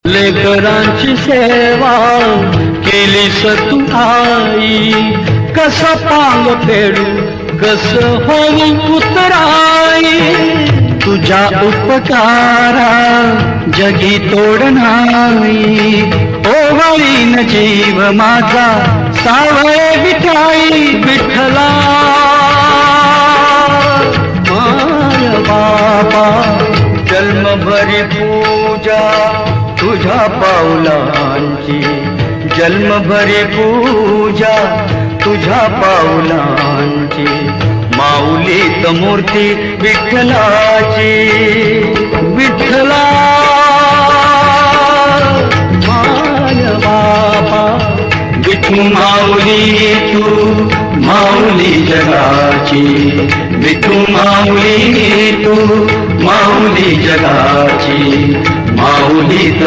लेकरांची सेवा केलीस तू आई, कसं पांग फेडू कसं होऊ उतराई, तुझ्या उपकारा जगी तोड नाही, ओवाळीन जीव माझा सावळे विठाई विठ्ठला. माय बाबा जन्मभरी पूजा तुझ्या पावलांची, जन्मभरी पूजा तुझ्या पावलांची, माऊलीत मूर्ती विठ्ठलाची. विठ्ठला माय बाबा विठू माऊली तू माऊली जगाची, विठू माऊली तू माऊली जगाची, माऊलीत